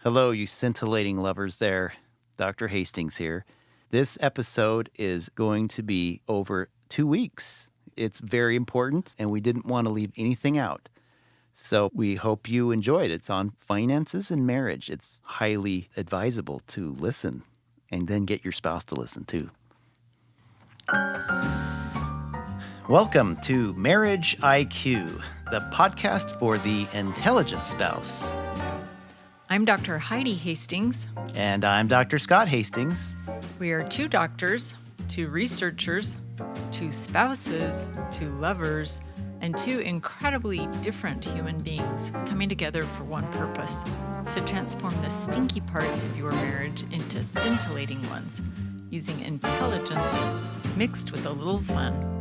Hello, you scintillating lovers there. Dr. Hastings here. This episode is going to be over 2 weeks. It's very important, and we didn't want to leave anything out. So we hope you enjoy it. It's on finances and marriage. It's highly advisable to listen and then get your spouse to listen too. Welcome to Marriage IQ, the podcast for the intelligent spouse. I'm Dr. Heidi Hastings. And I'm Dr. Scott Hastings. We are two doctors, two researchers, two spouses, two lovers, and two incredibly different human beings coming together for one purpose, to transform the stinky parts of your marriage into scintillating ones, using intelligence mixed with a little fun.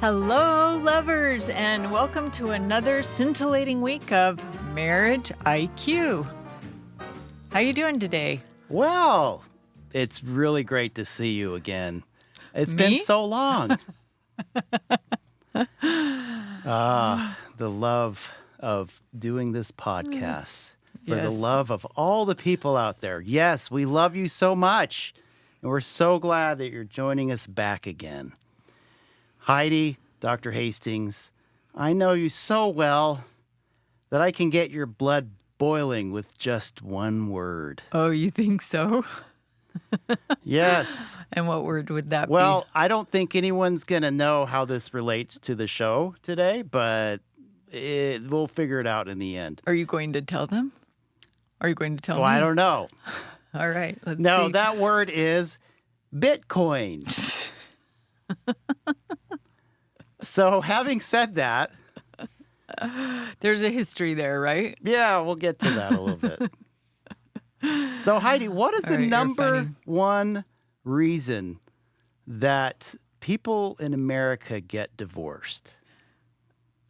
Hello, lovers, and welcome to another scintillating week of Marriage IQ. How you doing today? Well, it's really great to see you again. It's Me? been so long. The love of doing this podcast. For the Yes. love of all the people out there. Yes, we love you so much. And we're so glad that you're joining us back again. Heidi, Dr. Hastings, I know you so well that I can get your blood boiling with just one word. Oh, you think so? Yes. And what word would that Well, I don't think anyone's going to know how this relates to the show today, but we'll figure it out in the end. be? Are you going to tell them? Are you going to tell Well, me? I don't know. All right, let's No, see. that word is Bitcoin. So having said that, There's a history there, right? yeah, we'll get to that a little bit. So Heidi, what is All the right, you're number funny. one reason that people in America get divorced?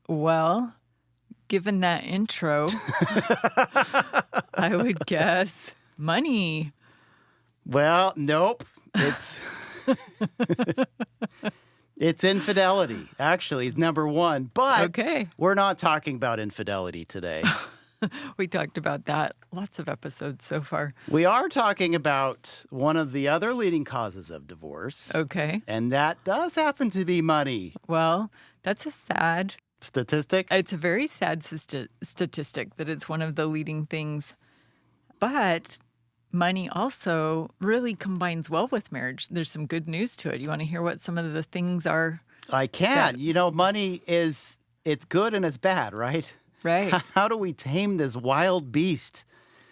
Well, given that intro, I would guess money. Well, nope. It's it's infidelity, actually, is number one. But Okay. we're not talking about infidelity today. We talked about that lots of episodes so far. We are talking about one of the other leading causes of divorce. Okay. And that does happen to be money. Well, that's a sad, Statistic? it's a very sad statistic that it's one of the leading things. But money also really combines well with marriage. There's some good news to it. You want to hear what some of the things are? I can. You know, money it's good and it's bad, right? Right. How do we tame this wild beast?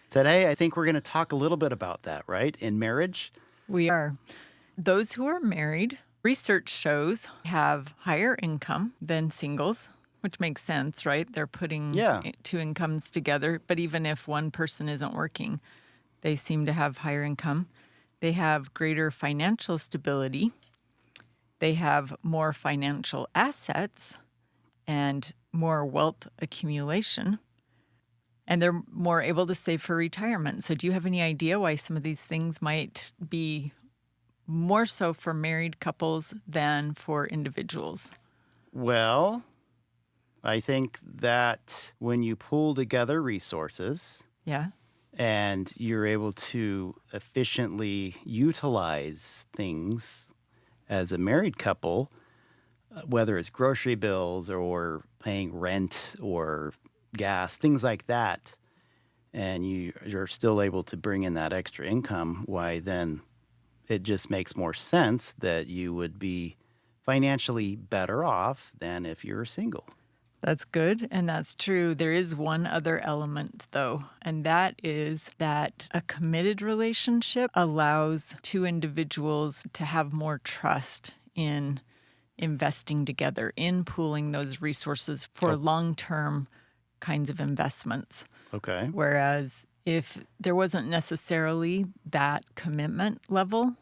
Today, I think we're going to talk a little bit about that, right? In marriage. We are. Those who are married, research shows, have higher income than singles, which makes sense, right? They're putting Yeah. two incomes together. But even if one person isn't working, they seem to have higher income. They have greater financial stability. They have more financial assets and more wealth accumulation. And they're more able to save for retirement. So do you have any idea why some of these things might be more so for married couples than for individuals? Well, I think that when you pool together resources Yeah. and you're able to efficiently utilize things as a married couple, whether it's grocery bills or paying rent or gas, things like that, and you're still able to bring in that extra income, why then it just makes more sense that you would be financially better off than if you're single. That's good, and that's true. There is one other element, though, and that is that a committed relationship allows two individuals to have more trust in investing together, in pooling those resources for long-term kinds of investments. Okay. Whereas if there wasn't necessarily that commitment level,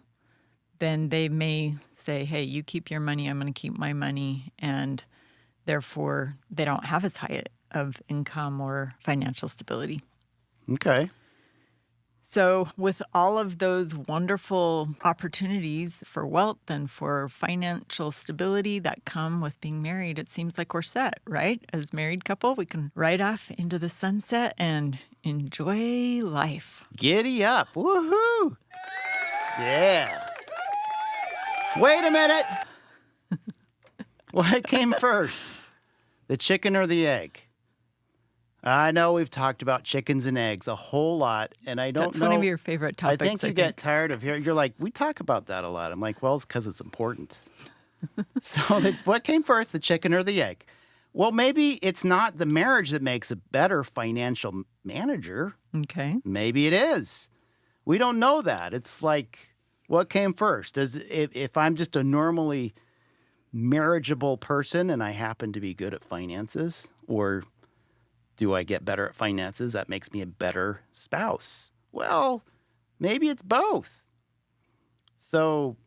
then they may say, hey, you keep your money, I'm going to keep my money, and therefore they don't have as high of income or financial stability. Okay. So, with all of those wonderful opportunities for wealth and for financial stability that come with being married, it seems like we're set, right? As a married couple, we can ride off into the sunset and enjoy life. Giddy up. Woohoo. Yeah. Wait a minute. What came first? The chicken or the egg? I know we've talked about chickens and eggs a whole lot, and I don't That's know. one of your favorite topics. I think you get tired of hearing. You're like, we talk about that a lot. I'm like, well, it's because it's important. So what came first, the chicken or the egg? Well, maybe it's not the marriage that makes a better financial manager. Okay. Maybe it is. We don't know that. It's like, what came first? If I'm just a normally marriageable person and I happen to be good at finances, or do I get better at finances? That makes me a better spouse. Well, maybe it's both. So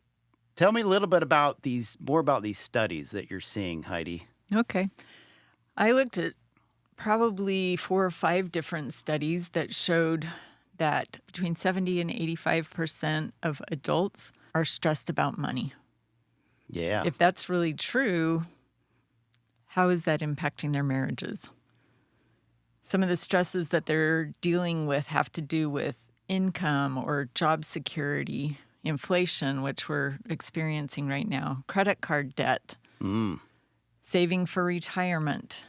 tell me a little bit about more about these studies that you're seeing, Heidi. Okay. I looked at probably 4 or 5 different studies that showed that between 70 and 85% of adults are stressed about money. Yeah. If that's really true, how is that impacting their marriages? Some of the stresses that they're dealing with have to do with income or job security, inflation, which we're experiencing right now, credit card debt, saving for retirement.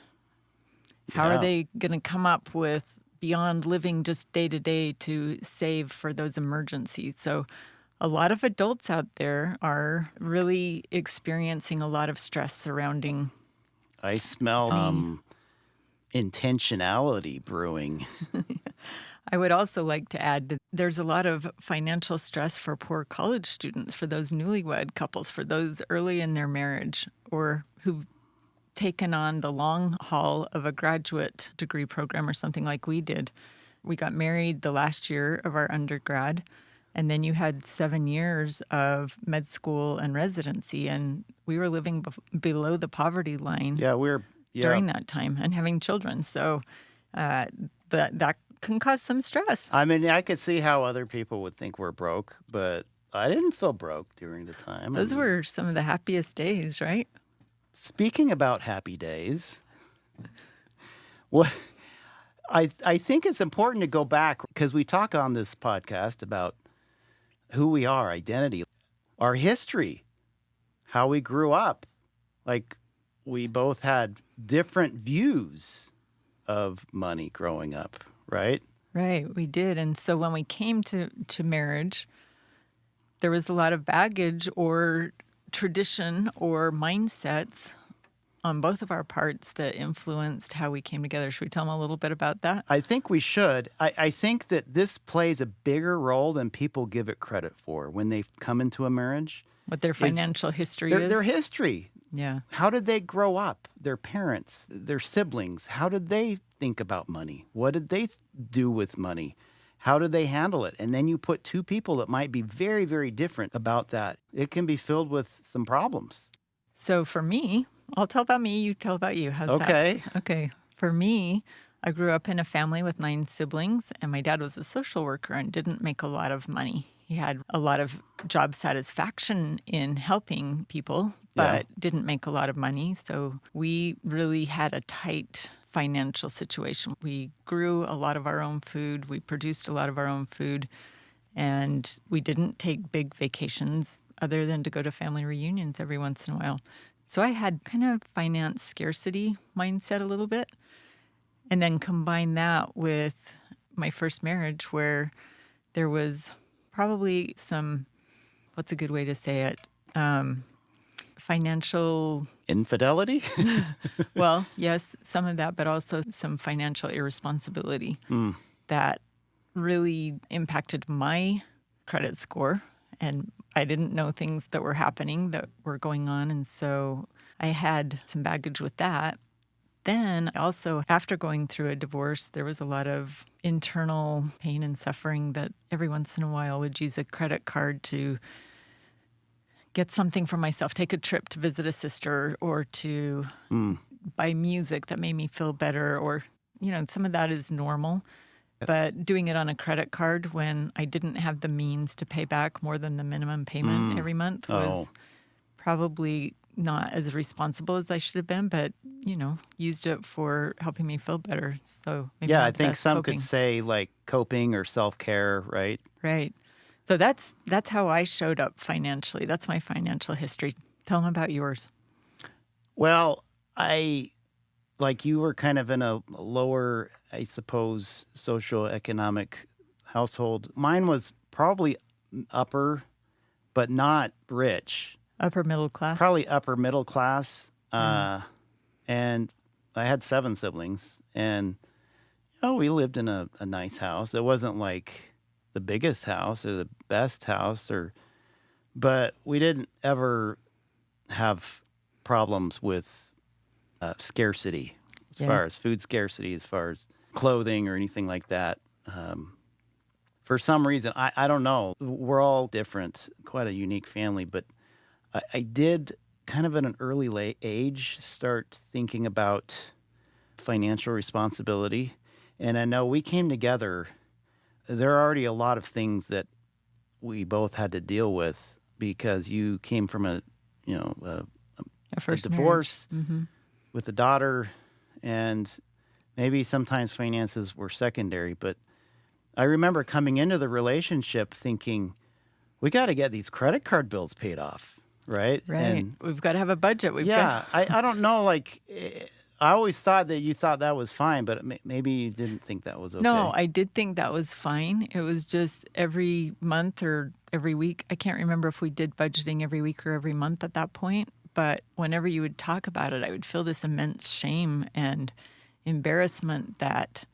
How are they going to come up with beyond living just day to day to save for those emergencies? So a lot of adults out there are really experiencing a lot of stress surrounding. I smell intentionality brewing. I would also like to add that there's a lot of financial stress for poor college students, for those newlywed couples, for those early in their marriage, or who've taken on the long haul of a graduate degree program or something like we did. We got married the last year of our undergrad, and then you had 7 years of med school and residency, and we were living below the poverty line. During that time and having children. So that can cause some stress. I mean, I could see how other people would think we're broke, but I didn't feel broke during the time. Those were some of the happiest days, right? Speaking about happy days, what I think it's important to go back, because we talk on this podcast about who we are, identity, our history, how we grew up. Like, we both had different views of money growing up, right? Right, we did. And so when we came to marriage, there was a lot of baggage or tradition or mindsets on both of our parts that influenced how we came together. Should we tell them a little bit about that? I think we should. I think that this plays a bigger role than people give it credit for when they come into a marriage. What their financial history is? Their history. Yeah. How did they grow up? Their parents, their siblings, how did they think about money? What did they do with money? How did they handle it? And then you put two people that might be very, very different about that. It can be filled with some problems. So for me, I'll tell about me, you tell about you. How's Okay. that? Okay. For me, I grew up in a family with 9 siblings, and my dad was a social worker and didn't make a lot of money. He had a lot of job satisfaction in helping people, but didn't make a lot of money. So we really had a tight financial situation. We grew a lot of our own food. We produced a lot of our own food. And we didn't take big vacations other than to go to family reunions every once in a while. So I had kind of finance scarcity mindset a little bit. And then combine that with my first marriage, where there was probably some, what's a good way to say it? Financial infidelity? Well, yes, some of that, but also some financial irresponsibility that really impacted my credit score. And I didn't know things that were happening that were going on. And so I had some baggage with that. Then also, after going through a divorce, there was a lot of internal pain and suffering that every once in a while would use a credit card to get something for myself, take a trip to visit a sister, or to buy music that made me feel better. Or, some of that is normal. But doing it on a credit card when I didn't have the means to pay back more than the minimum payment every month Oh, was probably not as responsible as I should have been, but, used it for helping me feel better. So maybe yeah. I not the think best some could coping. say like coping or self-care, right? Right. So that's how I showed up financially. That's my financial history. Tell them about yours. Well, like you were kind of in a lower, I suppose, socioeconomic household. Mine was probably upper, but not rich. Upper middle class. Probably upper middle class. Yeah. And I had 7 siblings, and we lived in a nice house. It wasn't like the biggest house or the best house, but we didn't ever have problems with scarcity, as Yeah. far as food scarcity, as far as clothing or anything like that. For some reason, I don't know. We're all different, quite a unique family, but I did kind of at an early age start thinking about financial responsibility. And I know we came together. There are already a lot of things that we both had to deal with because you came from a A first divorce Mm-hmm. with a daughter, and maybe sometimes finances were secondary. But I remember coming into the relationship thinking, we got to get these credit card bills paid off, right? Right. And We've got to have a budget. yeah, I don't know. Like, I always thought that you thought that was fine, but maybe you didn't think that was okay. No, I did think that was fine. It was just every month or every week. I can't remember if we did budgeting every week or every month at that point. But whenever you would talk about it, I would feel this immense shame and embarrassment that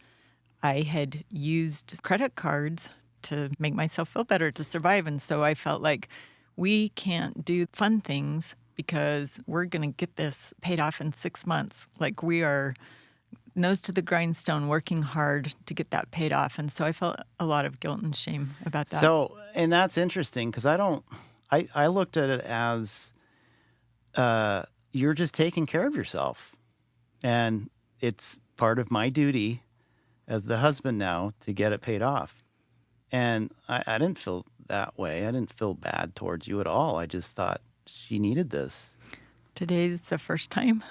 I had used credit cards to make myself feel better, to survive. And so I felt like we can't do fun things because we're going to get this paid off in 6 months. Like we are nose to the grindstone working hard to get that paid off. And so I felt a lot of guilt and shame about that. So, and that's interesting because I looked at it as you're just taking care of yourself. And it's part of my duty as the husband now to get it paid off. And I didn't feel that way. I didn't feel bad towards you at all. I just thought she needed this. Today's the first time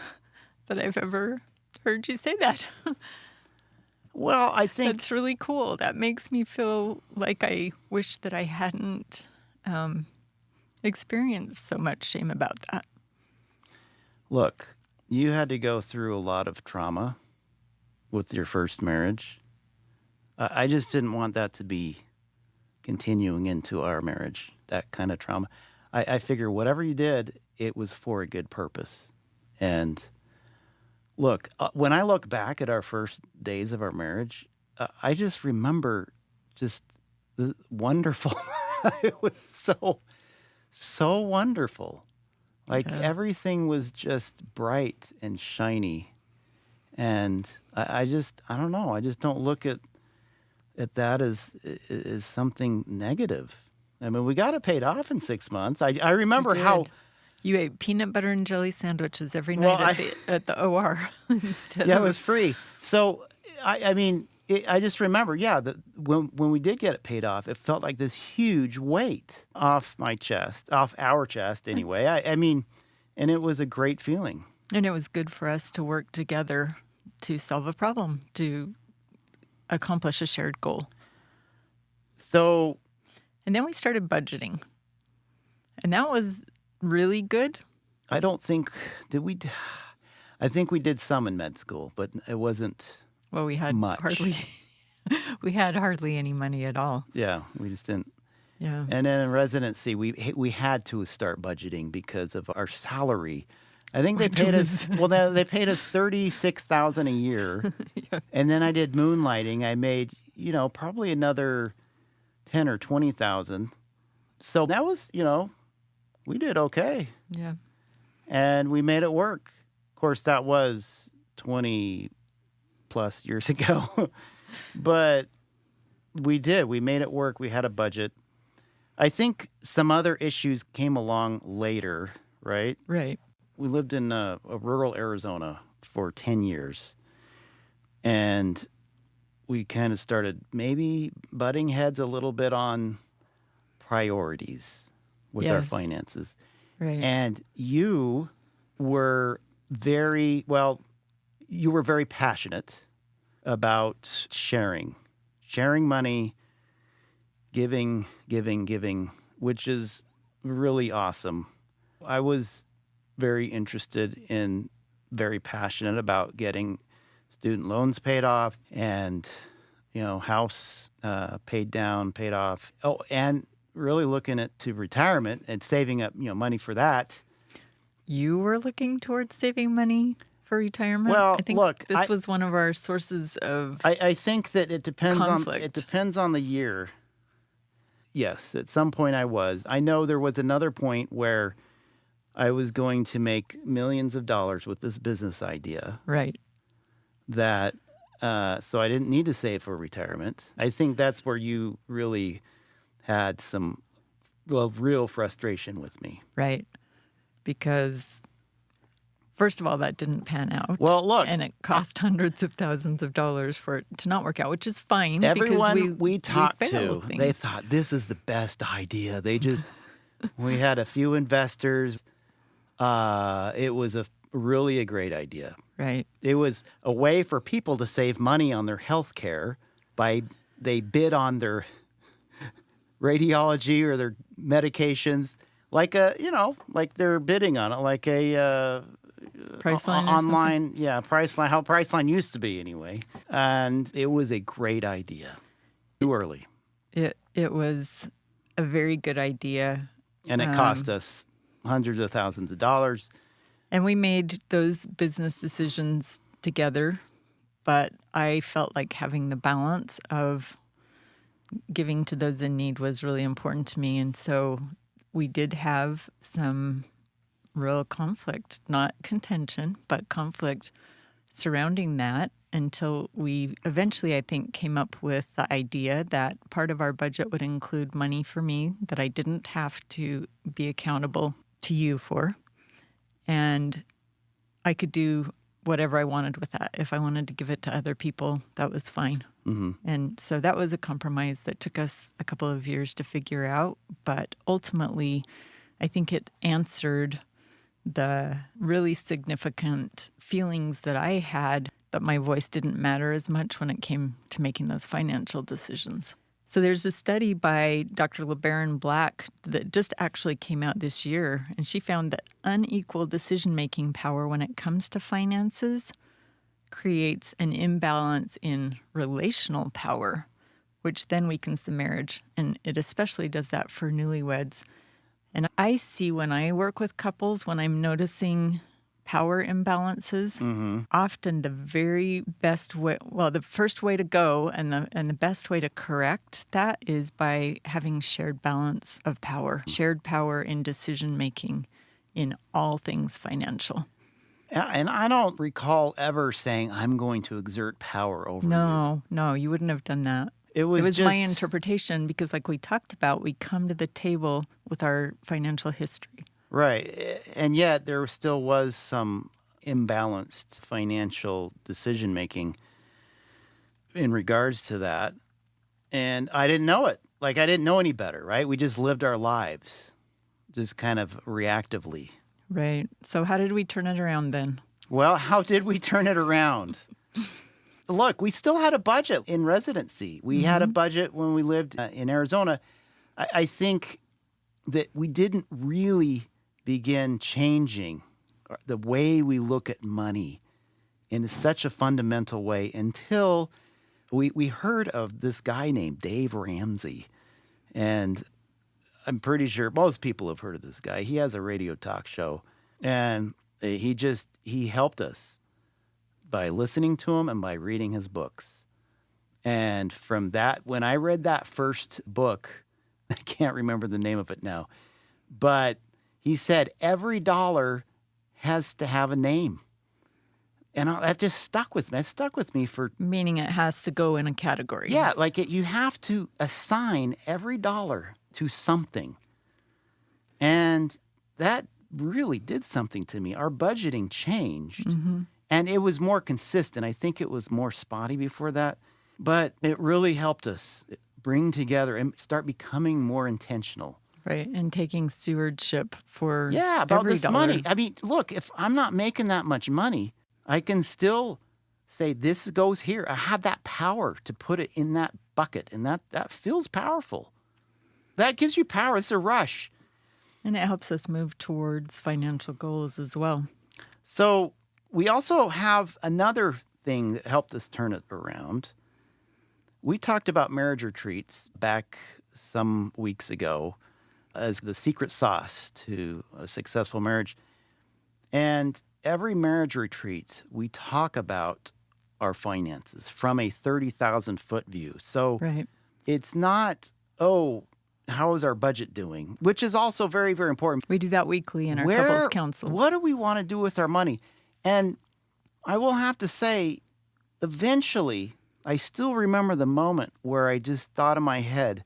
that I've ever heard you say that. Well, I think That's really cool. That makes me feel like I wish that I hadn't experienced so much shame about that. look, you had to go through a lot of trauma with your first marriage. I just didn't want that to be continuing into our marriage, that kind of trauma. I figure whatever you did, it was for a good purpose. And look, when I look back at our first days of our marriage, I just remember just the wonderful. It was so wonderful. Like Yeah. everything was just bright and shiny. And I don't know. I just don't look at that as something negative. I mean, we got it paid off in 6 months. I remember You how. did. You ate peanut butter and jelly sandwiches every Well, night at the OR instead Yeah, of it was free. So I mean, I just remember, yeah, that when we did get it paid off, it felt like this huge weight off my chest, off our chest anyway. I mean, and it was a great feeling. And it was good for us to work together to solve a problem, to accomplish a shared goal. So And then we started budgeting. And that was really good. I don't think I think we did some in med school, but it wasn't. Well, we had Much. hardly any money at all. Yeah, we just didn't. Yeah. And then in residency, we had to start budgeting because of our salary. I think they Which paid was- us. Well, they paid us $36,000 a year, and then I did moonlighting. I made probably another 10 or 20,000. So that was we did okay, Yeah. and we made it work. Of course, that was 20 plus years ago, but we did. We made it work. We had a budget. I think some other issues came along later, right? Right. We lived in a rural Arizona for 10 years. And we kind of started maybe butting heads a little bit on priorities with our Yes. finances. Right. And you were you were very passionate about sharing money, giving, which is really awesome. I was very passionate about getting student loans paid off and, house paid off. Oh, and really looking to retirement and saving up, money for that. You were looking towards saving money for retirement? Well, I think look, this was one of our sources of I think that it depends conflict. on the year. Yes, at some point I was. I know there was another point where I was going to make millions of dollars with this business idea Right. that so I didn't need to save for retirement. I think that's where you really had some real frustration with me. Right. Because first of all, that didn't pan out. Well, look, and it cost hundreds of thousands of dollars for it to not work out, which is fine. everyone because we talked fail to, things. they thought this is the best idea. We had a few investors. It was really a great idea. Right. It was a way for people to save money on their health care they bid on their radiology or their medications like they're bidding on it like a Priceline or online, Priceline, how Priceline used to be anyway. And it was a great idea. Too early. It was a very good idea. And it cost us hundreds of thousands of dollars. And we made those business decisions together, but I felt like having the balance of giving to those in need was really important to me. And so we did have some real conflict, not contention, but conflict surrounding that until we eventually, I think, came up with the idea that part of our budget would include money for me that I didn't have to be accountable to you for. And I could do whatever I wanted with that. If I wanted to give it to other people, that was fine. Mm-hmm. And so that was a compromise that took us a couple of years to figure out. But ultimately, I think it answered the really significant feelings that I had that my voice didn't matter as much when it came to making those financial decisions. So there's a study by Dr. LeBaron Black that just actually came out this year, and she found that unequal decision-making power when it comes to finances creates an imbalance in relational power, which then weakens the marriage, and it especially does that for newlyweds. And I see when I work with couples, when I'm noticing power imbalances, often the very best way, the first way to go and the best way to correct that is by having shared balance of power, shared power in decision making in all things financial. And I don't recall ever saying, I'm going to exert power over you. No, you wouldn't have done that. It was my just interpretation because like we talked about, we come to the table with our financial history. Right. And yet there still was some imbalanced financial decision making in regards to that. And I didn't know it. Like I didn't know any better, right? We just lived our lives just kind of reactively. Right. So how did we turn it around then? Well, how did we turn it around? Look, we still had a budget in residency. We had a budget when we lived in Arizona. I think that we didn't really begin changing the way we look at money in such a fundamental way until we heard of this guy named Dave Ramsey. And I'm pretty sure most people have heard of this guy. He has a radio talk show. And he helped us by listening to him and by reading his books. And from that, when I read that first book, I can't remember the name of it now, but he said every dollar has to have a name. And that just stuck with me. It stuck with me for... Meaning it has to go in a category. Yeah, like you have to assign every dollar to something. And that really did something to me. Our budgeting changed. And it was more consistent. I think it was more spotty before that. But it really helped us bring together and start becoming more intentional. Right. And taking stewardship for Yeah, about every this dollar. money. I mean, look, if I'm not making that much money, I can still say this goes here. I have that power to put it in that bucket, and that feels powerful. That gives you power. It's a rush. And it helps us move towards financial goals as well. So we also have another thing that helped us turn it around. We talked about marriage retreats back some weeks ago as the secret sauce to a successful marriage. And every marriage retreat, we talk about our finances from a 30,000-foot view. So Right. it's not, how is our budget doing? Which is also very, very important. We do that weekly in our couples councils. What do we want to do with our money? And I will have to say, eventually, I still remember the moment where I just thought in my head,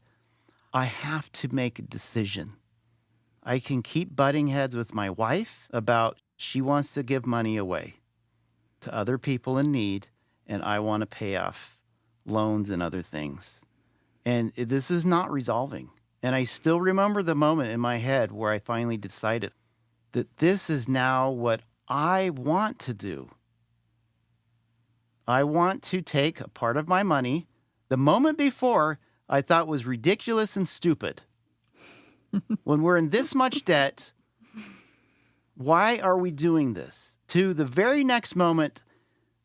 I have to make a decision. I can keep butting heads with my wife about she wants to give money away to other people in need, and I want to pay off loans and other things. And this is not resolving. And I still remember the moment in my head where I finally decided that this is now what I want to do. I want to take a part of my money. The moment before, I thought was ridiculous and stupid. When we're in this much debt, why are we doing this? To the very next moment,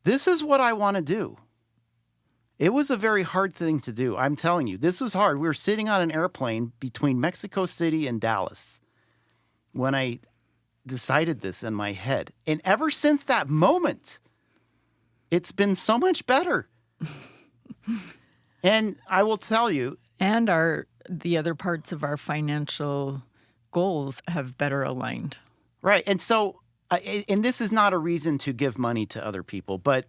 this is what I want to do. It was a very hard thing to do. I'm telling you, this was hard. We were sitting on an airplane between Mexico City and Dallas when I decided this in my head. And ever since that moment, it's been so much better. And I will tell you. And the other parts of our financial goals have better aligned. Right. And so, and this is not a reason to give money to other people, but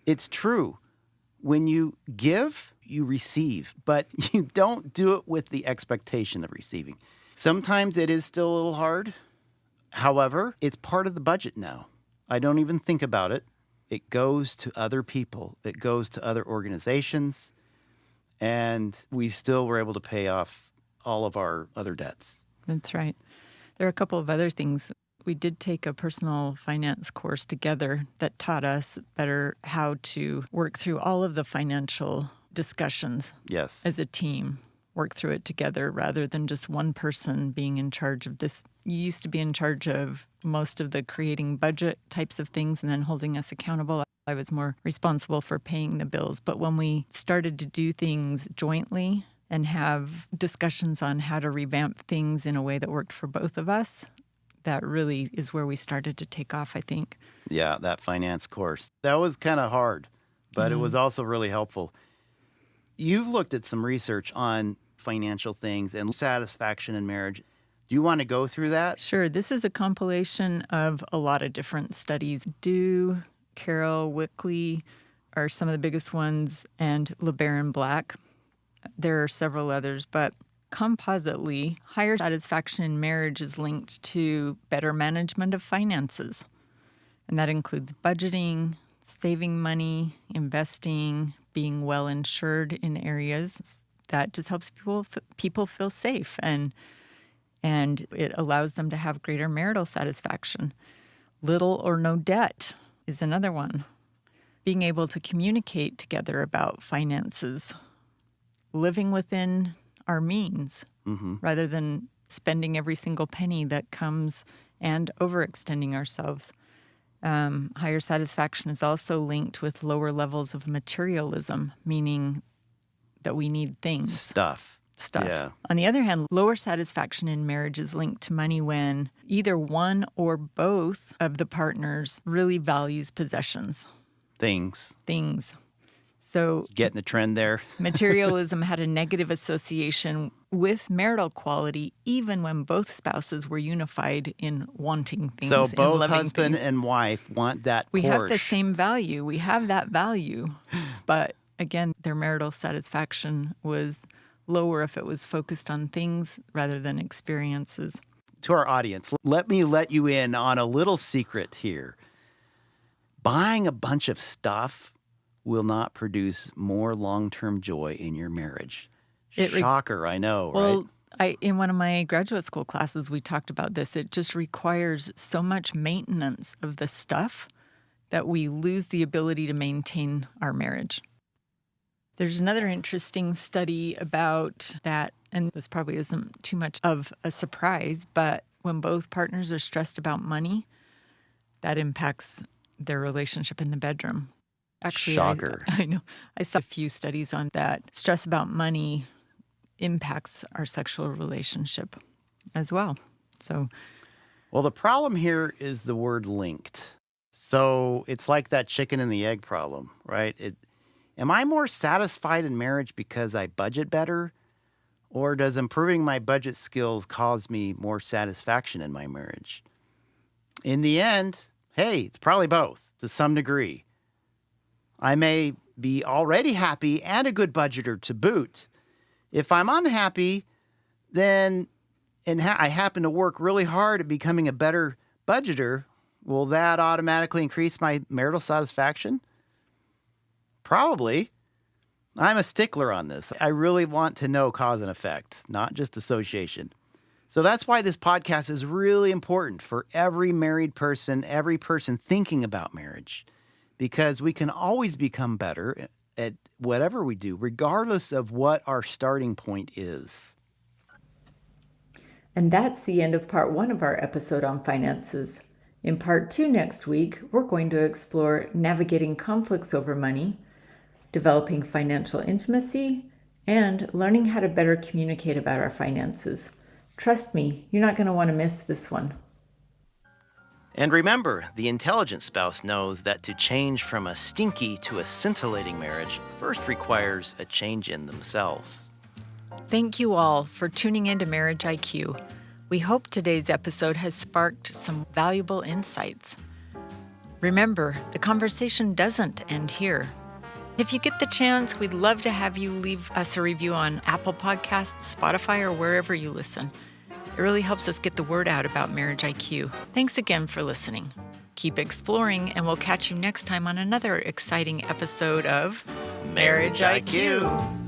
it's true. When you give, you receive, but you don't do it with the expectation of receiving. Sometimes it is still a little hard. However, it's part of the budget now. I don't even think about it. It goes to other people. It goes to other organizations. And we still were able to pay off all of our other debts. That's right. There are a couple of other things. We did take a personal finance course together that taught us better how to work through all of the financial discussions Yes. as a team, work through it together rather than just one person being in charge of this. You used to be in charge of most of the creating budget types of things and then holding us accountable. I was more responsible for paying the bills. But when we started to do things jointly and have discussions on how to revamp things in a way that worked for both of us, that really is where we started to take off, I think. Yeah, that finance course. That was kind of hard, but it was also really helpful. You've looked at some research on financial things and satisfaction in marriage. Do you want to go through that? Sure. This is a compilation of a lot of different studies. Dew, Carol, Wickley are some of the biggest ones, and LeBaron Black. There are several others, but compositely, higher satisfaction in marriage is linked to better management of finances. And that includes budgeting, saving money, investing, being well insured in areas. That just helps people feel safe, and it allows them to have greater marital satisfaction. Little or no debt is another one. Being able to communicate together about finances, living within our means rather than spending every single penny that comes and overextending ourselves. Higher satisfaction is also linked with lower levels of materialism, meaning that we need things. Stuff. Yeah. On the other hand, lower satisfaction in marriage is linked to money when either one or both of the partners really values possessions. Things. So Getting the trend there. materialism had a negative association with marital quality, even when both spouses were unified in wanting things. So and both loving husband things. and wife want that We Porsche. have the same value. We have that value. But again, their marital satisfaction was lower if it was focused on things rather than experiences. To our audience, let me let you in on a little secret here. Buying a bunch of stuff will not produce more long-term joy in your marriage. It re- Shocker, I know, right? Well, in one of my graduate school classes, we talked about this. It just requires so much maintenance of the stuff that we lose the ability to maintain our marriage. There's another interesting study about that, and this probably isn't too much of a surprise, but when both partners are stressed about money, that impacts their relationship in the bedroom. Actually, Shocker. I know. I saw a few studies on that. Stress about money impacts our sexual relationship as well. Well, the problem here is the word linked. So it's like that chicken and the egg problem, right? Am I more satisfied in marriage because I budget better? Or does improving my budget skills cause me more satisfaction in my marriage? In the end, hey, it's probably both to some degree. I may be already happy and a good budgeter to boot. If I'm unhappy, then I happen to work really hard at becoming a better budgeter, will that automatically increase my marital satisfaction? Probably. I'm a stickler on this. I really want to know cause and effect, not just association. So that's why this podcast is really important for every married person, every person thinking about marriage, because we can always become better at whatever we do, regardless of what our starting point is. And that's the end of part 1 of our episode on finances. In part 2 next week, we're going to explore navigating conflicts over money, developing financial intimacy, and learning how to better communicate about our finances. Trust me, you're not going to want to miss this one. And remember, the intelligent spouse knows that to change from a stinky to a scintillating marriage first requires a change in themselves. thank you all for tuning into Marriage IQ. We hope today's episode has sparked some valuable insights. Remember, the conversation doesn't end here. If you get the chance, we'd love to have you leave us a review on Apple Podcasts, Spotify, or wherever you listen. It really helps us get the word out about Marriage IQ. Thanks again for listening. Keep exploring, and we'll catch you next time on another exciting episode of Marriage IQ.